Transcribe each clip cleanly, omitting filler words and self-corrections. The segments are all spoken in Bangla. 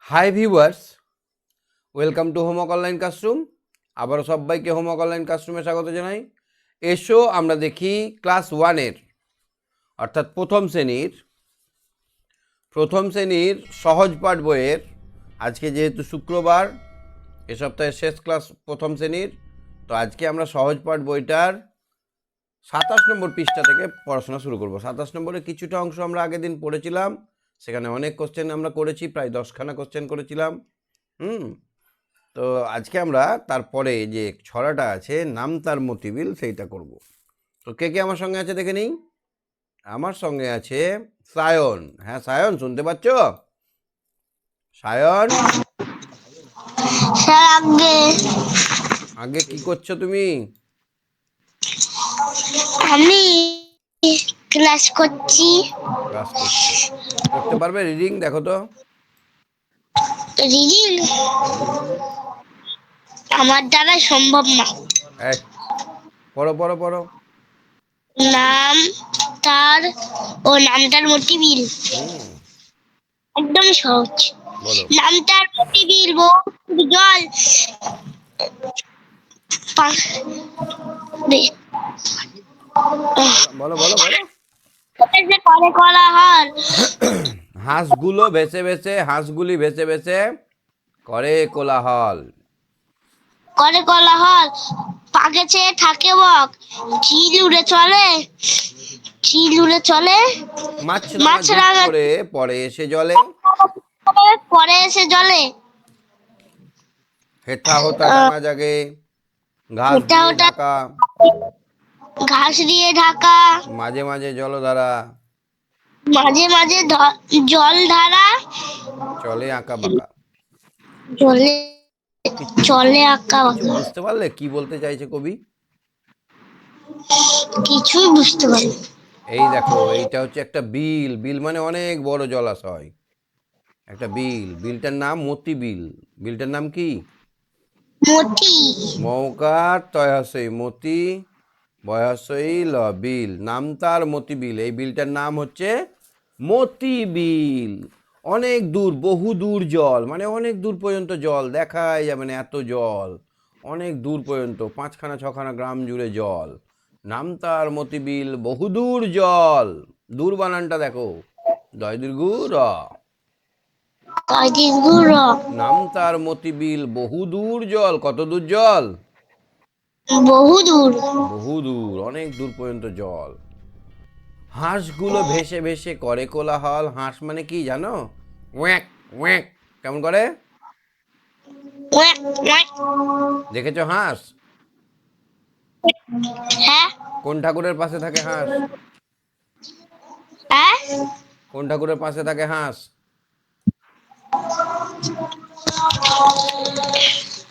Hi viewers, welcome to homework online classroom. আবারও সবাইকে হোমওয়ার্ক অনলাইন ক্লাসরুমে স্বাগত জানাই। এসো আমরা দেখি ক্লাস 1-এর অর্থাৎ প্রথম শ্রেণীর সহজ পাঠ বইয়ের আজকে যেহেতু শুক্রবার, এ সপ্তাহের শেষ ক্লাস প্রথম শ্রেণীর, তো আজকে আমরা সহজ পাঠ বইটার 27 নম্বর পৃষ্ঠা থেকে পড়াশোনা শুরু করব। 27 নম্বরে কিছুটা অংশ আমরা আগের দিন পড়েছিলাম, সেখানে অনেক কোশ্চেন আমরা করেছি, প্রায় 10খানা কোশ্চেন করেছিলাম। তো আজকে আমরা তারপরে যে ছড়াটা আছে নাম তার মতিবিল সেইটা করব। তো কে কে আমার সঙ্গে আছে দেখে নিই। আমার সঙ্গে আছে সায়ন। হ্যাঁ সায়ন, শুনতে পাচ্ছ? সায়ন, আগে কি করছো তুমি? আমি ক্লাস করছি। ক্লাস করছো, করতে পারবে? রিডিং দেখো তো। রিডিং আমার দ্বারা সম্ভব না। এই পড়ো পড়ো পড়ো। নাম তার ও নামটার মোটিবিল একদম সহজ। বলো নামটার মোটিবিল জল বলো বলো বলো। করে কোলাহল হাঁসগুলি ভেসে ভেসে করে কোলাহল। পাকে চেয়ে থাকে বক, চিল উড়ে চলে মাছরাঙা ঝুপ করে পড়ে এসে জলে। পরে এসে জলে হেথা হোথা ডাঙা জাগে, ঘাস ওটা দিয়ে ওটা ঢাকা, ঘাস দিয়ে ঢাকা, মাঝে মাঝে জলধারা, মাঝে মাঝে জল ধারা, চলে আঁকা বাঁকা। জলে চলে আঁকা কিছু বাঁকা। বুঝতে পারলে কি বলতে চাইছে কবি? কিছুই বুঝতে পারি। এই দেখো, এইটা হচ্ছে একটা বিল। বিল মানে অনেক বড় জলাশয়। একটা বিলটার নাম মতি বিল। বিলটার নাম কি? মতি। মৌকার তয়াসই মতি, বয়সই ল বিল, নাম তার মতি বিল। এই বিলটার নাম হচ্ছে মতি বিল। অনেক দূর, বহু দূর জল, মানে অনেক দূর পর্যন্ত জল দেখাই যাবে না, এত জল অনেক দূর পর্যন্ত, 5খানা 6খানা গ্রাম জুড়ে জল। নাম তার মতি বিল, বহুদূর জল। দূর বানানটা দেখো, দয় দীর্ঘ র। নাম তার মতি বিল, বহুদূর জল। কত দূর জল? বহুদূর। বহুদূর, অনেক দূর পর্যন্ত জল। হাঁসগুলো ভেসে ভেসে করে কোলাহল। হাঁস মানে কি জানো? ওয়াক ওয়াক, কেমন করে? দেখেছো হাঁস? হ্যাঁ কোন ঠাকুরের পাশে থাকে হাঁস? হ্যাঁ কোন ঠাকুরের পাশে থাকে হাঁস?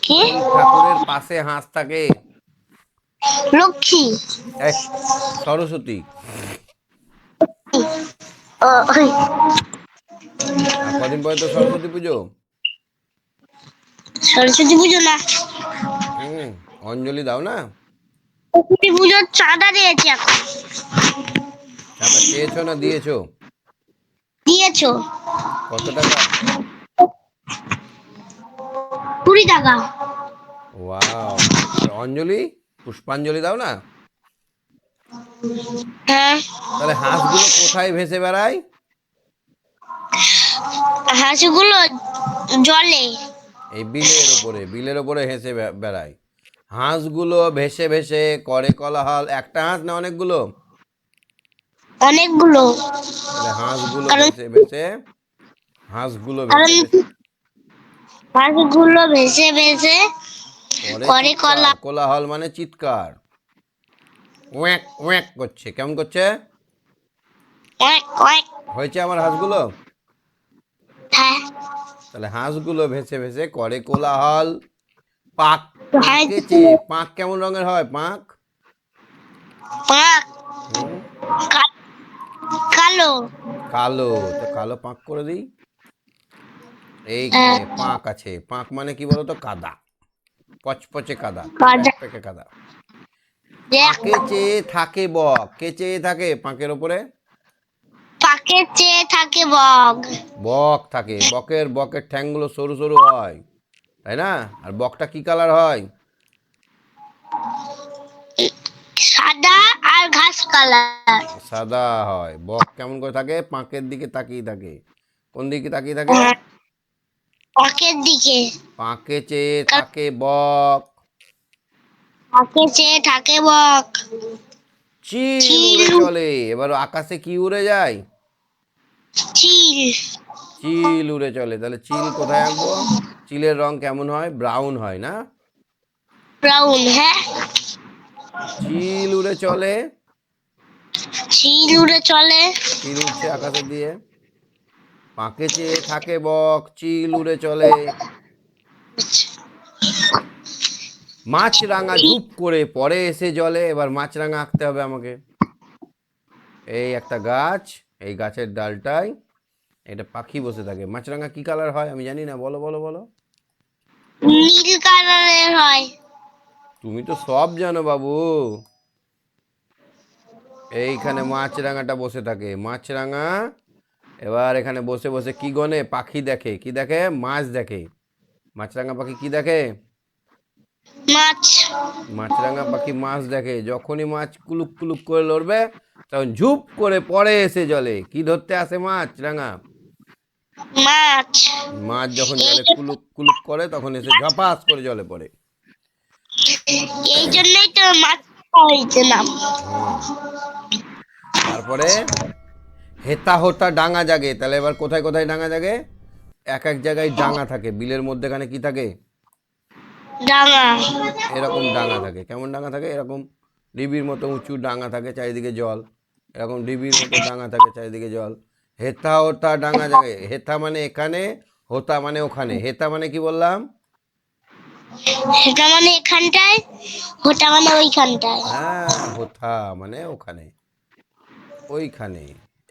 কি? কোন ঠাকুরের পাশে হাঁস থাকে? লক্ষ্মী। এই সরস্বতী। আর কদিন পরে তো সরস্বতী পুজো। সরস্বতী পুজো না, অঞ্জলি দাও না। সরস্বতী পুজোর চাঁদা দিয়েছি এখন। চাঁদা চেয়েছো না দিয়েছো? দিয়েছো কত টাকা? 20 টাকা। ওয়াও। আর অঞ্জলি, পুষ্পাঞ্জলি দাও না। হ্যাঁ, তাহলে হাঁসগুলো কোথায় ভেসে বেড়ায়? হাঁসগুলো জলে। এই বিলের ওপরে হেসে বেড়ায়। হাঁসগুলো ভেসে ভেসে করে কোলাহল। একটা হাঁস না অনেকগুলো? অনেকগুলো। তাহলে হাঁসগুলো কারণ ভেসে ভেসে, হাঁসগুলো কারণ ভেসে ভেসে হাঁসগুলো ভেসে ভেসে করে করে চিৎকার। কোলাহল মানে চিৎকার। ওয়াক ওয়াক করছে, কেমন করছে? Walk walk. হয়েছে আমার হাঁসগুলো? হ্যাঁ, তাহলে হাঁসগুলো ভেসে ভেসে করে কোলাহল। পাক হ্যাঁ, পাকেছে। পাক কেমন রঙের হয় পাক? পাক হুম, কালো। কালো। তো কালো পাক করে দিই। হ্যাঁ, এইখানে পাক আছে। পাক মানে কি বলতো? কাদা, পচপচে কাদা, কাদা। প্যাকপ্যাকে কাদা। পাকে চেয়ে থাকে বক। কে চেয়ে থাকে পাঁকের ওপরে? বকের চেয়ে থাকে বক। বক থাকে, বকের ঠ্যাংগুলো সরু সরু হয়, তাই না? আর বকটা কি কালার হয়? সাদা আর ঘাস কালার। সাদা হয়। বক কেমন করে থাকে? পাঁকের দিকে তাকিয়ে থাকে। কোন দিকে তাকিয়ে থাকে? বকের দিকে। পাঁকে চেয়ে থাকে বক। বকের চেয়ে থাকে বক। চিল চিল। উড়ে চলে। এবার আকাশে কি উড়ে যায়? চিল। চিল উড়ে চলে। তাহলে চিল কোথায় আঁকবো? চিলের রং কেমন হয়? ব্রাউন হয় না? ব্রাউন, হ্যাঁ। চিল উড়ে চলে। চিল উড়ে চলে। চিল উড়ছে আকাশে দিয়ে। পাঁকে চেয়ে থাকে বক, চিল উড়ে চলে। মাছরাঙা ঝুপ করে পরে এসে জলে। এবার মাছরাঙা আঁকতে হবে আমাকে। এই একটা গাছ, এই গাছের ডালটায় একটা পাখি বসে থাকে। মাছরাঙা কি কালার হয় আমি জানি না, বলো বলো বলো। নীল কালারের হয়। তুমি তো সব জানো বাবু। এইখানে মাছরাঙাটা বসে থাকে। মাছরাঙা এবার এখানে বসে বসে কি গনে? পাখি দেখে। কি দেখে? মাছ দেখে। মাছরাঙা পাখি কি দেখে? মাছ। মাছরাঙা পাখি মাছ দেখে। যখনই মাছ কুলুক কুলুক করে লড়বে তখন ঝুপ করে পড়ে এসে জলে। কি ধরতে আসে মাছরাঙা? মাছ। মাছ যখন এই জলে কুলুক কুলুক করে তখন এসে ঝপাস করে জলে পড়ে। এই জন্যই তো মাছ হয়েছে নাম। হুম। তারপরে হেতা হোতা ডাঙা জাগে। তাহলে এবার কোথায় কোথায় ডাঙা জাগে? এক এক জায়গায় ডাঙা থাকে। বিলের মধ্যেখানে কি থাকে? ডাঙা। এরকম ডাঙা থাকে। কেমন ডাঙা থাকে? এরকম ডিবির মতো উঁচু ডাঙা থাকে, চারিদিকে জল। এরকম ডিবির মতো ডাঙা থাকে, চারিদিকে জল। হেতা হোতা ডাঙা জাগে। হেতা মানে এখানে, হোতা মানে ওখানে। হেতা মানে কি বললাম? সেটা মানে এখানটায়, ওটা মানে ওইখানটায়। হ্যাঁ, হোথা মানে ওখানে, ওইখানে।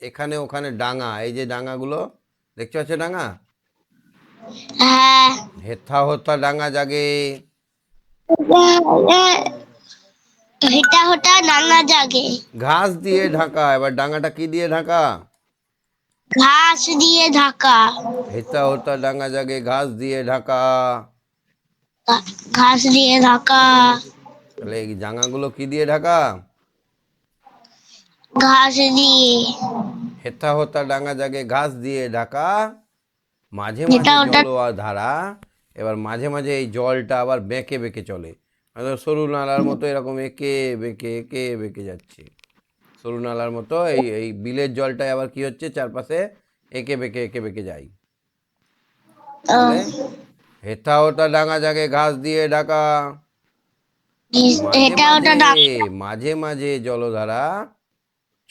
এখানে ওখানে ডাঙা। এই যে ডাঙাগুলো দেখতে পাচ্ছ, ডাঙা। হ্যাঁ। হেথা হোতা ডাঙা জাগে। হেটা হোটা ডাঙা জাগে। ঘাস দিয়ে ঢাকা। এবার ডাঙাটা কি দিয়ে ঢাকা? ঘাস দিয়ে ঢাকা। হেতা হোতা ডাঙা জাগে, ঘাস দিয়ে ঢাকা। ঘাস দিয়ে ঢাকা। তাহলে এই ডাঙাগুলো কি দিয়ে ঢাকা? ঘাস দিয়ে। হেথা হোতা ডাঙা জাগে, ঘাস দিয়ে ঢাকা। মাঝে হেটা মাঝে ওটা। জল আর ধারা। এবার মাঝে মাঝে এই জলটা আবার বেঁকে বেঁকে চলে। সরু নালার মতো এরকম এঁকে বেঁকে যাচ্ছে। সরু নালার মতো এই এই বিলের জলটায় আবার কি হচ্ছে? চারপাশে এঁকে বেঁকে যায়। তাহলে হেথা হোতা ডাঙা জাগে, ঘাস দিয়ে ঢাকা। মাঝে হেটা ওটা মাঝে, ডাঙা। মাঝে মাঝে জলধারা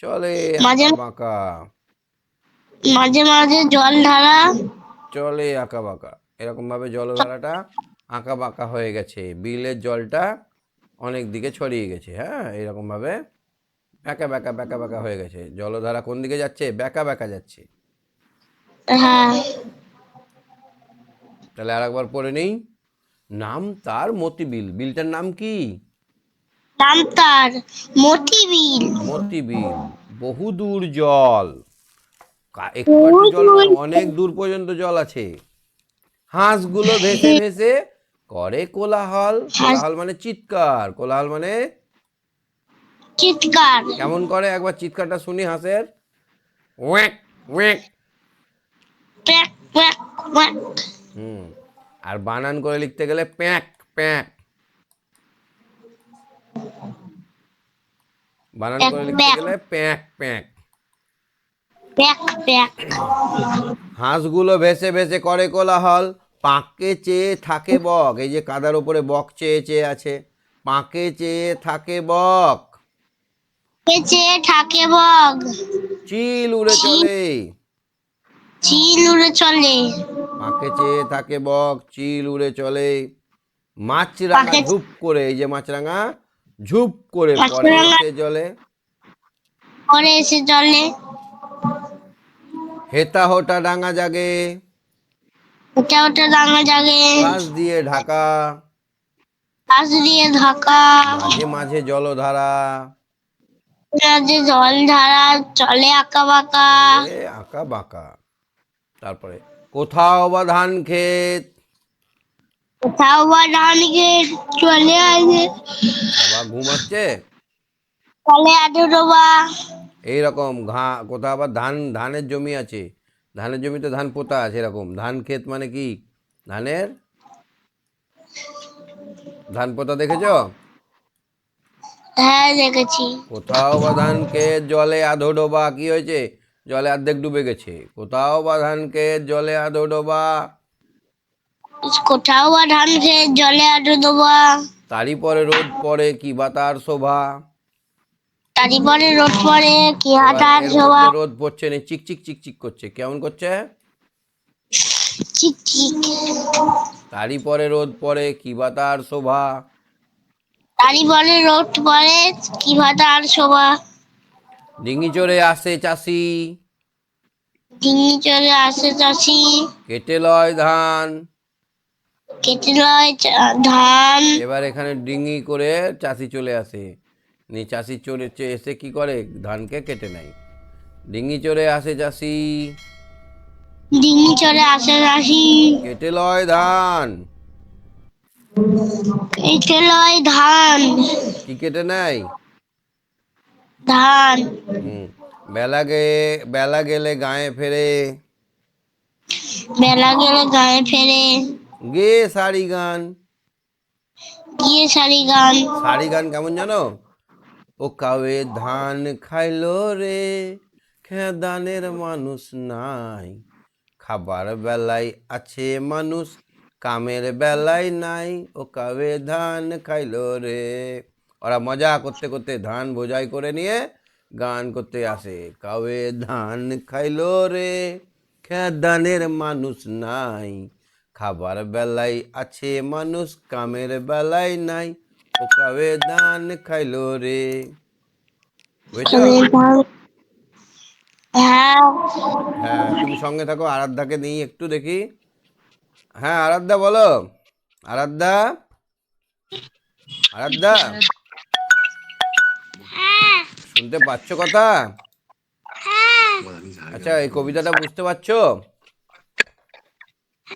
চলে মাঝে আঁকা বাঁকা। মাঝে মাঝে জল ঢালা। চলে আঁকা বাঁকা। এরকম ভাবে জলধারাটা আঁকা বাঁকা হয়ে গেছে। বিলের জলটা অনেক দিকে ছড়িয়ে গেছে। হ্যাঁ, এরকম ভাবে ব্যাকা ব্যাকা হয়ে গেছে। জলধারা কোন দিকে যাচ্ছে? ব্যাকা ব্যাকা যাচ্ছে। হ্যাঁ। তাহলে আর একবার পড়ে নেই। নাম তার মতিবিল। বিলটার নাম কি? নাম তার মতি বিল। মতিবিল। বহুদূর জল। একটু একটু জল নয়, অনেক দূর পর্যন্ত জল আছে। হাঁসগুলো ভেসে ভেসে করে কোলাহল। কোলাহল মানে চিৎকার। কোলাহল মানে চিৎকার। কেমন করে? একবার চিৎকারটা শুনি হাঁসের। ওয়াক ওয়াক। প্যাক প্যাক প্যাক। হুম। আর বানান করে লিখতে গেলে প্যাঁক প্যাঁক। বানান প্যাক করে লিখতে প্যাক গেলে প্যাঁক প্যাঁক। Pack pack. হাঁসগুলো ভেসে ভেসে করে কোলাহল। পাঁকে চেয়ে থাকে বক। এই যে কাদার উপরে বক চেয়ে চেয়ে আছে। পাঁকে চেয়ে থাকে বক। চেয়ে থাকে বগ। চিল উড়ে চলে। চিল উড়ে চলে। পাঁকে চেয়ে থাকে বক, চিল উড়ে চলে। মাছরাঙা পাকে ঝুপ করে, এই যে মাছরাঙা ঝুপ করে পরে মাছরাঙা এসে জলে। পরে এসে জলে। হেতা হোটা ডাঙা জাগে, ওটা ওটা ডাঙা জাগে। ঘাস দিয়ে ঢাকা। ঘাস দিয়ে ঢাকা। মাঝে মাঝে জলধারা। যে জল ধারা চলে আঁকা বাঁকা। এ আঁকা বাঁকা। তারপরে কোথাও বা ধান ক্ষেত, কোথাও বা ধান ক্ষেত চলে আসে, আবার ঘুম আসছে। চলে আধো ডোবা। এইরকম কোথাও আবার ধানের জমি আছে, ধানের জমিতে ধান পোতা আছে, এরকম ধান ক্ষেত মানে কি, ধানের ধান পোতা দেখেছো? হ্যাঁ দেখেছি। কোথাও বা ধান ক্ষেত জলে আধো ডোবা, কি হয়েছে? জলে অর্ধেক ডুবে গেছে। কোথাও বা ধান ক্ষেত জলে আধো ডোবা, কোথাও বা ধান ক্ষেত জলে আধো ডোবা। তারই পরে রোদ পড়ে কি বা তার শোভা। তারই পরে রোদ পড়ে কি এবার হাঁটার এর শোভা। মধ্যে রোদ পড়ছে না, চিকচিক চিকচিক করছে, কেমন করছে? চিক চিক। তারই পরে রোদ পড়ে কি বা তার শোভা। তারই পরে রোদ পড়ে কি হাঁটার শোভা। ডিঙি চড়ে আসে চাষি, ডিঙি চলে আসে চাষি, কেটে লয় ধান। কেটে লয় ধান। এবার এখানে ডিঙি করে চাষি চলে আসে, চাষি এসে কি করে, ধানকে কেটে নেয়। ডিঙি চড়ে আসে চাষি, ডিঙি চলে আসে চাষি, কেটে লয় ধান। কেটে লয় ধান। কি কেটে নেয়? ধান। হুম। বেলা গেলে গায়ে ফেরে, বেলা গেলে গায়ে ফেরে, গে সারি গান। গিয়ে সারি গান। সারি গান কেমন জানো? ও কাবে ধান খাইলো রে, খেদানের মানুষ নাই, খাবার বেলায় আছে মানুষ, কামের বেলায় নাই, ও কাবে ধান খাইলো রে। ওরা মজা করতে করতে ধান বোঝাই করে নিয়ে গান করতে আসে, কাবে ধান খাইলো রে, খেদানের মানুষ নাই, খাবার বেলায় আছে মানুষ, কামের বেলায় নাই, ও কাবে ধান খাইলো রে। বুঝেছো? ধান। হ্যাঁ। হ্যাঁ, তুমি সঙ্গে থাকো, আরাধ্যাকে নিই একটু দেখি। হ্যাঁ আরাধ্যা বলো। আরাধ্যা, আরাধ্যা, হ্যাঁ। শুনতে পাচ্ছ কথা? হ্যাঁ। আচ্ছা এই কবিতাটা বুঝতে পারছো?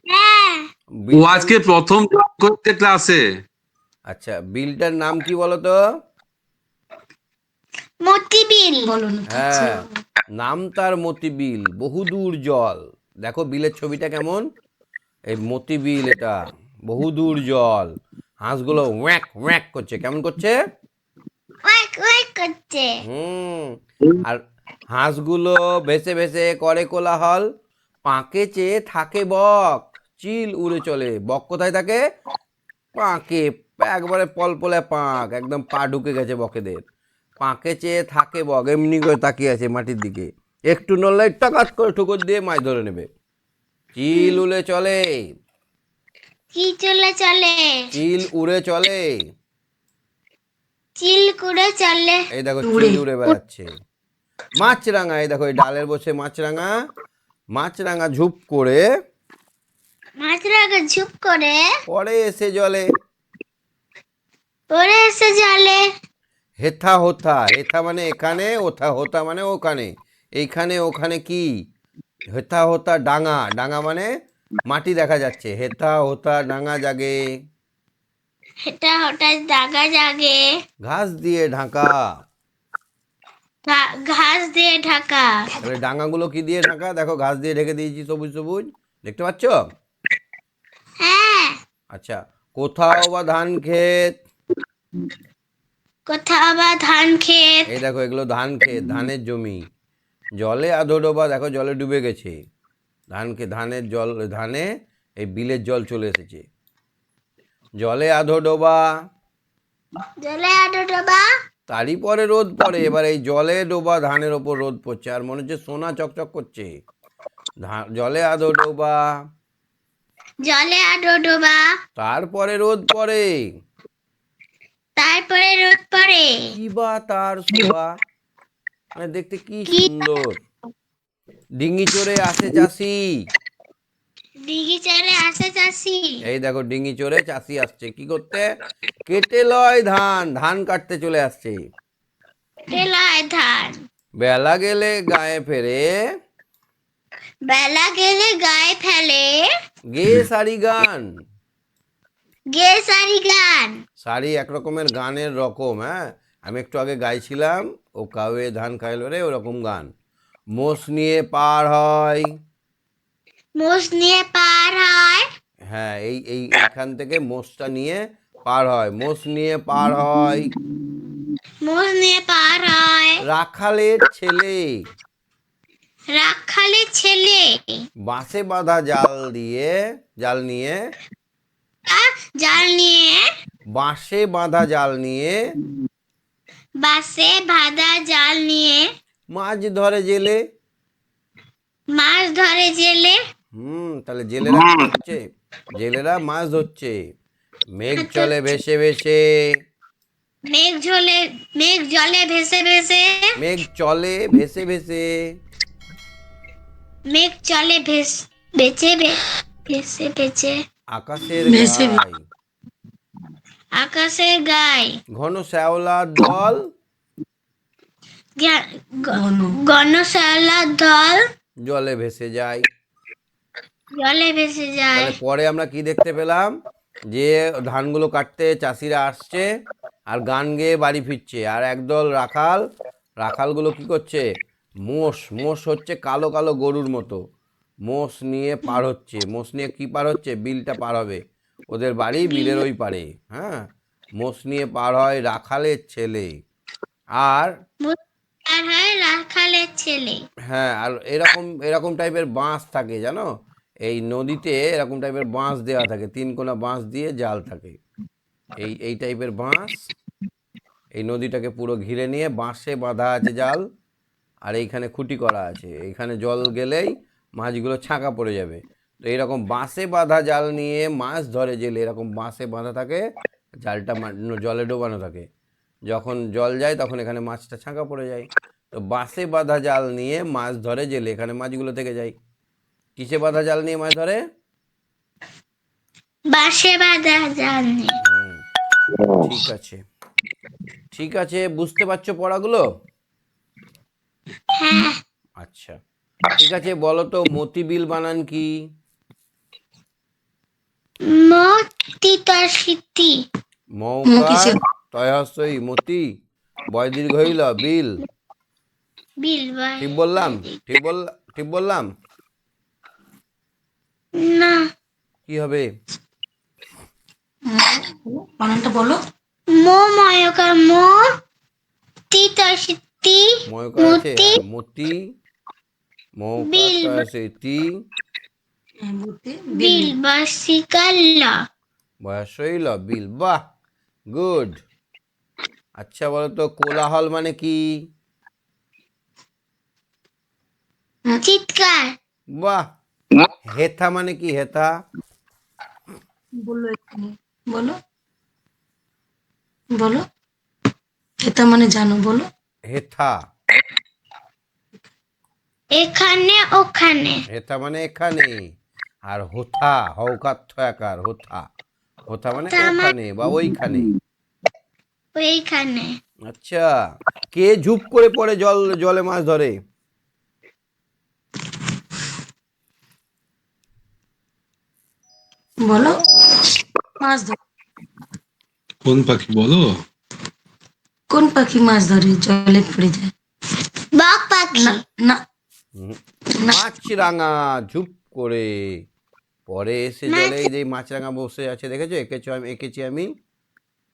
হ্যাঁ। ও বিলটার, আজকে প্রথম জয়েন করতে ক্লাসে। আচ্ছা বিলটার নাম কি বলো তো? মতি বিল বলুন। হ্যাঁ, নাম তার মতি বিল, বহুদূর জল। দেখো বিলের ছবিটা কেমন, এই মতি বিল, এটা বহুদূর জল। হাঁসগুলো ওয়াক ওয়াক করছে, কেমন করছে? ওয়াক ওয়াক করছে। হুম। আর হাঁসগুলো ভেসে ভেসে করে কোলাহল, পাঁকে চেয়ে থাকে বক, চিল উড়ে চলে। বক কোথায় থাকে? পাঁকে, একবারে পলপলে পাঁক, একদম পা ঢুকে গেছে বকেদের। পাঁকে চেয়ে থাকে বক, এমনি করে তাকিয়ে আছে মাটির দিকে, একটু নড়লে টাকাত করে ঠুকুর দিয়ে মাছ ধরে নেবে। চিল উড়ে চলে, কি চলে চলে, চিল উড়ে চলে। চিল করে চলে। এই দেখো চিল উড়ে বেড়াচ্ছে। মাছরাঙা, এই দেখো এই ডালের বসে মাছরাঙা, মাছরাঙা ঝুপ করে মাছরাঙা ঝুপ করে পরে এসে জলে। পড়ে এসে জলে। হেথা হোথা, হেথা মানে এখানে, ওথা হোথা মানে ওখানে, এইখানে ওখানে কি, হেথা হোথা ডাঙা, ডাঙা মানে মাটি দেখা যাচ্ছে, হেথা হোথা ডাঙা জাগে, এটা হঠাৎ দাগা জাগে। ঘাস দিয়ে ঢাকা। ঘাস দিয়ে ঢাকা। তাহলে ডাঙাগুলো কি দিয়ে ঢাকা? দেখো ঘাস দিয়ে ঢেকে দিয়েছি, সবুজ সবুজ, দেখতে পাচ্ছ? হ্যাঁ। আচ্ছা, কোথাও বা ধান ক্ষেত, কোথাও বা ধান ক্ষেত। এই দেখো এগুলো ধান ক্ষেত, ধানের জমি। জলে আধো ডোবা, দেখো জলে ডুবে গেছে, ধানের জল, ধানে এই বিলের জল চলে এসেছে। জলে আধো ডোবা, জলে আধো ডোবা। তারই পরে রোদ পড়ে। এবার এই জলে ডোবা ধানের ওপর রোদ পড়ছে, আর মনে হচ্ছে সোনা চকচক করছে। জলে আধো ডোবা, জলে আধো ডোবা। তারপরে রোদ পড়ে তারপরে রোদ পড়ে কি বা তার শোভা, মানে দেখতে কি কি। সুন্দর। ডিঙি চড়ে আসে চাষি, দিঘি চলে আসে চাষি। এই দেখো ডিঙি চড়ে চাষি আসছে কি করতে, কেটে লয় ধান, ধান কাটতে চলে আসছে। পেলায় ধান। বেলা গেলে গায়ে ফেরে, বেলা গেলে গায়ে ফেলে, গে সারি গান। গে সারি গান। সারি এক রকমের গানের রকম, হ্যাঁ। আমি একটু আগে গাইছিলাম, ও কাউয়ে ধান খাইলো রে, ওরকম গান। মোষ নিয়ে পার হয়, মোষ নিয়ে পার হয়, হ্যাঁ, এইখান থেকে মোষটা নিয়ে পার হয়, মোষ নিয়ে পার হয়। মোষ নিয়ে পার হয়, রাখালের ছেলে, রাখালের ছেলে, বাঁশে বাঁধা জাল দিয়ে, জাল নিয়ে, জাল নিয়ে, বাঁশে বাঁধা জাল নিয়ে বাঁশে বাঁধা জাল নিয়ে, মাছ ধরে জেলে। মাছ ধরে জেলে। তাহলে জেলেরা কি করছে? জেলেরা মাছ ধরছে। মেঘ চলে ভেসে ভেসে, মেঘ জলে ভেসে ভেসে, মেঘ চলে ভেসে ভেসে, মেঘ চলে ভেসে ভেসে ভেসে, আকাশের ভেসে গায় আকাশের গায়ে, ঘন শ্যাওলার দল, গণশালার দল জলে ভেসে যায়। জলে ভেসে যায়। তাহলে পরে আমরা কি দেখতে পেলাম? যে ধানগুলো কাটতে চাষিরা আসছে আর গান গেয়ে বাড়ি ফিরছে, আর একদল রাখালগুলো কি করছে? মোষ হচ্ছে কালো কালো গরুর মতো, মোষ নিয়ে পার হচ্ছে। মোষ নিয়ে কি পার হচ্ছে? বিলটা পার হবে, ওদের বাড়ি বিলের ওই পারে, হ্যাঁ। মোষ নিয়ে পার হয় রাখালের ছেলে। আর আর হয় রাখালের ছেলে। হ্যাঁ, আর এরকম এরকম টাইপের বাঁশ থাকে, জানো? এই নদীতে এরকম টাইপের বাঁশ দেওয়া থাকে, তিন কোনা বাঁশ দিয়ে জাল থাকে। এই টাইপের বাঁশ এই নদীটাকে পুরো ঘিরে নিয়ে বাঁশে বাঁধা আছে জাল, আর এইখানে খুঁটি করা আছে। এইখানে জল গেলেই মাছগুলো ছাঁকা পড়ে যাবে। তো এইরকম বাঁশে বাঁধা জাল নিয়ে মাছ ধরে জেলে, এরকম বাঁশে বাঁধা থাকে, জালটা জলে ডোবানো থাকে। যখন জল যায় তখন এখানে মাছটা ছাঁকা পড়ে যায়। তো বাঁশে বাঁধা জাল নিয়ে মাছ ধরে জেলে, এখানে মাছগুলো থেকে যায়। কিসে বাঁধা জাল নিয়ে মাছ ধরে? বাঁশে বাঁধা জাল নিয়ে। ঠিক আছে, ঠিক আছে, বুঝতে পারছো পড়াগুলো? হ্যাঁ। আচ্ছা, ঠিক আছে, বলো তো মতিবিল বানান কি? মতি তার স্মৃতি। মৌকার তয়হস্যই মতি, বয় দীর্ঘ হইল বিল। বিল ঠিক বললাম? ঠিক বললাম? না, কি হবে? বানানটা বলো। ময়কার তার স্মৃতি। ময়কার আছে, মতি হ্যাঁ, মতি, মৌকার বিল তয়হস্যই তি, বিল বাসিকাল বয়স হইল বিল। বাহ, গুড। আচ্ছা, বলো তো কোলাহল মানে কি? চিৎকার। বাহ। হেথা মানে কি? হেথা বলো এখানে, বলো বলো। এটা মানে জানো, বলো। হেথা, এখানে ওখানে। হেথা মানে এখানে। আর হোথা, হৌকার হোথা, হোথা মানে ওখানে বা ওইখানে। ওইখানে। আচ্ছা, কে ঝুপ করে পড়ে জলে মাছ ধরে? বলো। মাছ ধরে। কোন পাখি বলো? কোন পাখি মাছ ধরে জলে পড়ে যায়? বক পাখি। না না হুম, না। মাছরাঙা ঝুপ করে পরে এসে জলে। এই যে মাছরাঙা বসে আছে, দেখেছো? এঁকেছি আমি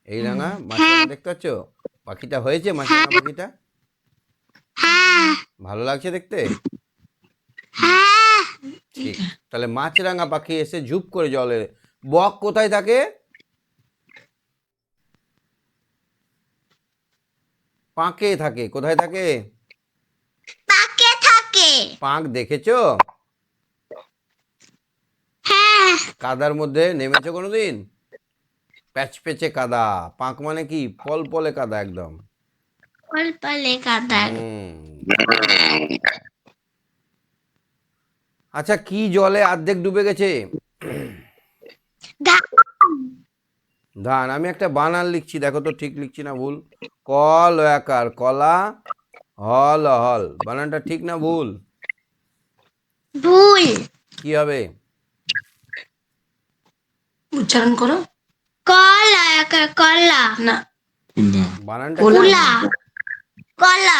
এই রাঙা মাছরাঙা, দেখতে পাচ্ছ? পাখিটা হয়েছে মাছরাঙা পাখিটা, হ্যাঁ ভালো লাগছে দেখতে। হ্যাঁ। ঠিক, তাহলে মাছরাঙা পাখি এসে ঝুপ করে জলে। বক কোথায় থাকে? পাঁকে থাকে। কোথায় থাকে? পাকে থাকে। পাঁক দেখেছো? হ্যাঁ। কাদার মধ্যে নেমেছো কোনোদিন? প্যাচ পেচে কাদা। পাঁক মানে কি? পলপলে কাদা একদম। পলপলে কাদার। আচ্ছা, কি জলে অর্ধেক ডুবে গেছে? ধান। আমি একটা বানান লিখছি, দেখো তো ঠিক লিখছি না ভুল। ক লয়াকার কলা, হল হল। বানানটা ঠিক না ভুল? ভুল। কি হবে? উচ্চারণ করো। কলা কলা। না, কুলা। বানানটা কোলা। ঠিক কুলা। না। কলা।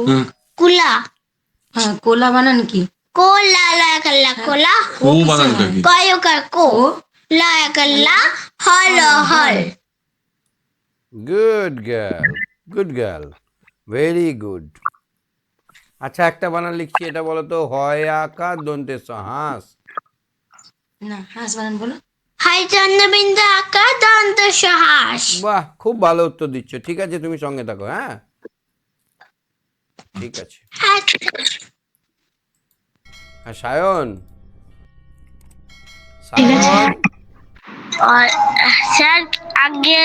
হ্যাঁ, কুলা। হ্যাঁ, কোলা বানান কি? কোলা লায়াকাল্লা কোলা। ও বানানটা কি? কয়কার কো। ও লায়াকাল্লা হল হল। Good girl, good girl, very good. আচ্ছা, একটা বানান লিখছি, এটা বলো তো। হয়াকার দন্তে স, হাঁস। না, হাঁস বানান বলো। হাই চন্দ্রবিন্দু আকার দন্ত সহাস। বাহ, খুব ভালো উত্তর দিচ্ছ। ঠিক আছে, তুমি সঙ্গে থাকো। হ্যাঁ, ঠিক আছে। হ্যাঁ, সায়ন, সায়ন, স্যার আগে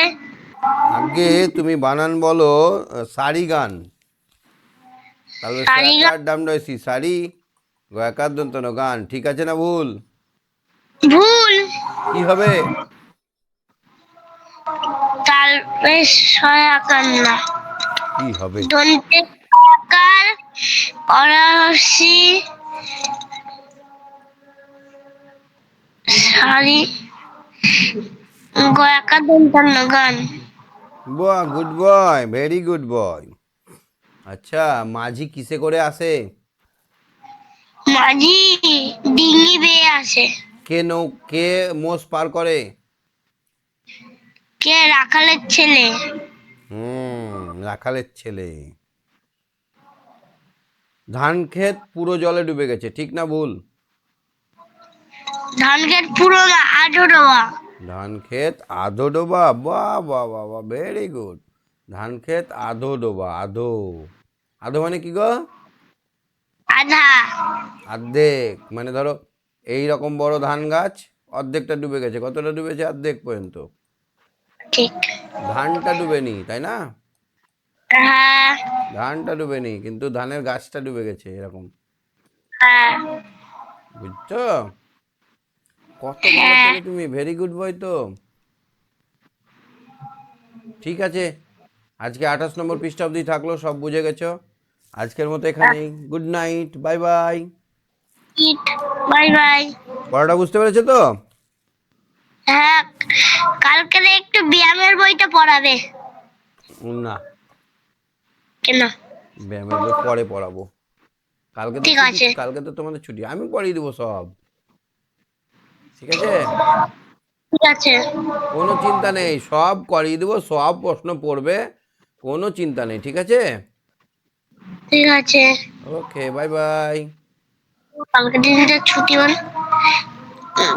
আগে তুমি বানান বলো। সারি গান। তাহলে সারি গান। সয়াকার ডাম ডয়সি সারি, গয়াকার দন্ত ন গান। ঠিক আছে না ভুল? ভুল। কি হবে? তাল সয়াকার না। কি হবে? দন্তে আকার অরাসি সারি গয়াকার দন্তান্ন গান। বাহ, good boy, very good boy. আচ্ছা, মাঝি কিসে করে আসে? মাঝি ডিঙি বেয়ে আসে। কে মোষ পার করে? কে রাখালের ছেলে। রাখালের ছেলে। ধান ক্ষেত পুরো জলে ডুবে গেছে। ঠিক না ভুল? ধান ক্ষেত পুরো না আঠো ডোবা। ধান ক্ষেত আধো ডোবা। বাহ বাহ বাহ বাহ, ভেরি গুড। ধান ক্ষেত আধো ডোবা। আধো, আধো মানে কি গো? আধা। অর্ধেক মানে ধরো এই রকম বড় ধান গাছ, অর্ধেকটা ডুবে গেছে। কতটা ডুবেছে? অর্ধেক পর্যন্ত। ঠিক। ধানটা ডুবেনি, তাই না? হ্যাঁ। ধানটা ডুবেনি, কিন্তু ধানের গাছটা ডুবে গেছে, এরকম। হ্যাঁ। বুঝছো? কত ভালো হ্যাঁ। ছেলে তুমি, ভেরি গুড বয় তো। ঠিক আছে, আজকে 28 নম্বর পৃষ্ঠা অবধি থাকলো, সব বুঝে গেছো। আজকের মতো এখানেই। Good night, bye bye. ইট। Bye bye. পড়াটা বুঝতে পেরেছো তো? হ্যাঁ, কালকে একটু ব্যায়ামের বইটা পড়াবে। না, কেন? ব্যায়ামের বই পরে পড়াবো। কালকে তো ঠিক ছুটি, আছে। কালকে তো তোমাদের ছুটি, আমি পড়িয়ে দেবো সব। ঠিক আছে, ঠিক আছে। কোনো চিন্তা নেই, সব করিয়ে দেবো, সব প্রশ্ন পড়বে, কোনো চিন্তা নেই। ঠিক আছে, ঠিক আছে। ওকে, বাই বাই। কালকে দিদিটা ছুটি মানে।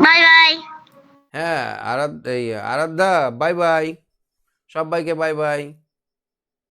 Bye bye. হ্যাঁ, আরাধ্যা, বাই বাই। সবাইকে বাই বাই।